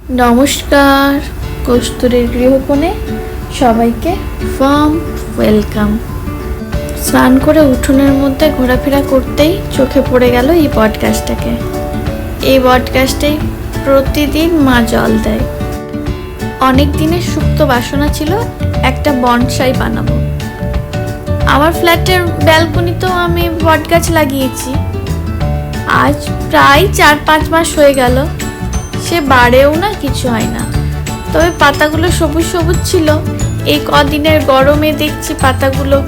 নমস্কার, কস্তুরীর গৃহকোণে সবাইকে warm welcome. স্নান করে উঠোনের মধ্যে ঘোরাফেরা করতেই চোখে পড়ে গেল এই পডকাস্টটাকে। এই পডকাস্টে প্রতিদিন মা জল দেয়। অনেক দিনের সুপ্ত বাসনা ছিল একটা বনসাই বানাবো। আমার ফ্ল্যাটের ব্যালকনিতেও আমি বটগাছ লাগিয়েছি। আজ প্রায় 4-5 মাস হয়ে গেল, সে বাড়েও না, কিছু হয় না। তবে পাতাগুলো সবুজ সবুজ ছিল। এই কদিনের গরমে দেখছি পাতাগুলো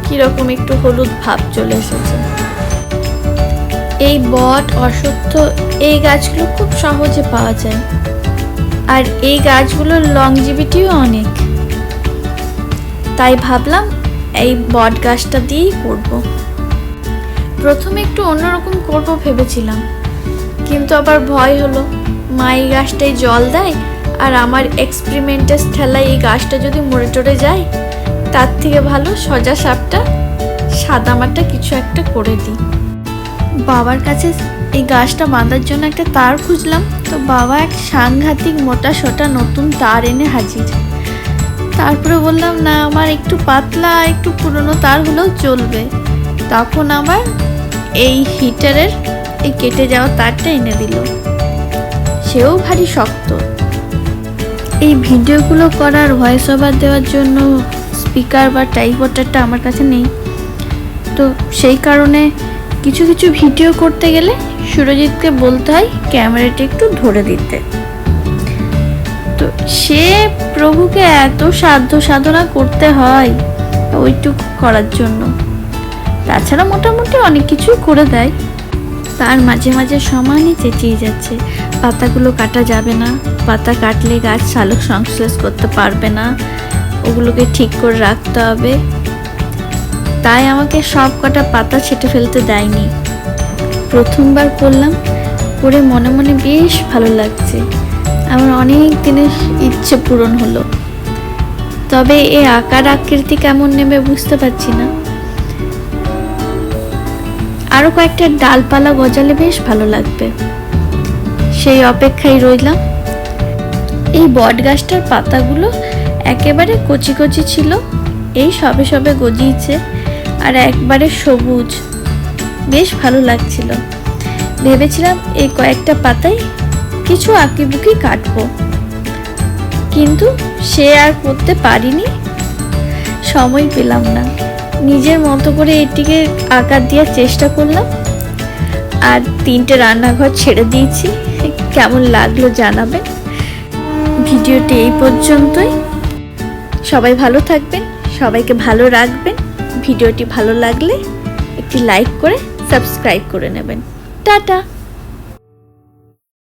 কিরকম একটু হলুদ ভাব চলে এসেছে। এই বট, অশ্বত্থ, এই গাছগুলো খুব সহজে পাওয়া যায়, আর এই গাছগুলোর লংজিভিটিও অনেক। তাই ভাবলাম এই বট গাছটা দিয়েই করব। প্রথমে একটু অন্যরকম করব ভেবেছিলাম, কিন্তু আবার ভয় হলো, মা এই গাছটাই জল দেয় আর আমার এক্সপেরিমেন্টের ঠেলায় এই গাছটা যদি মরে টরে যায়, তার থেকে ভালো সোজা সাপটা সাদা মাটা কিছু একটা করে দিই। বাবার কাছে এই গাছটা বাঁধার জন্য একটা তার খুঁজলাম, তো বাবা এক সাংঘাতিক মোটা সোটা নতুন তার এনে হাজির। তারপরে বললাম, না, আমার একটু পাতলা একটু পুরনো তার হলেও চলবে। তখন আবার এই হিটারের এই কেটে যাওয়া তারটা এনে দিল। সেও ভারী শক্ত। এই ভিডিওগুলো করার ভয়েস ওভার দেওয়ার জন্য স্পিকার বা টাইপওয়াটারটা আমার কাছে নেই, তো সেই কারণে কিছু কিছু ভিডিও করতে গেলে সুরজিৎকে বলতে হয় ক্যামেরাটা একটু ধরে দিতে। তো সে প্রভুকে এত সাধ্য সাধনা করতে হয় ওইটুকু করার জন্য। তাছাড়া মোটামুটি অনেক কিছুই করে দেয়। তার মাঝে মাঝে সমানই চেঁচিয়ে যাচ্ছে, পাতাগুলো কাটা যাবে না, পাতা কাটলে গাছ সালোক সংশ্লেষ করতে পারবে না, ওগুলোকে ঠিক করে রাখতে হবে। তাই আমাকে সব কটা পাতা ছেটে ফেলতে দেয়নি। প্রথমবার করলাম, করে মনে মনে বেশ ভালো লাগছে। আমার অনেক দিনের ইচ্ছে পূরণ হলো। তবে এই আকার আকৃতি কেমন নেবে বুঝতে পারছি না। আরো কয়েকটা ডালপালা গজালে বেশ ভালো লাগবে, সেই অপেক্ষায় রইলাম। এই বট গাছটার পাতাগুলো একেবারে কচি কচি ছিল, এই সবে সবে গজিয়েছে, আর একবারে সবুজ, বেশ ভালো লাগছিল। ভেবেছিলাম এই কয়েকটা পাতায় কিছু আঁকিবুকি কাটবো, কিন্তু সে আর করতে পারিনি, সময় পেলাম না। নিজের মতো করে এটিকে আকার দেওয়ার চেষ্টা করলাম, আর 3টে রান্নাঘর ছেড়ে দিয়েছি। কেমন লাগলো জানাবেন। ভিডিওটি এই পর্যন্তই। সবাই ভালো থাকবেন, সবাইকে ভালো রাখবেন। ভিডিওটি ভালো লাগলে একটি লাইক করে সাবস্ক্রাইব করে নেবেন। টাটা।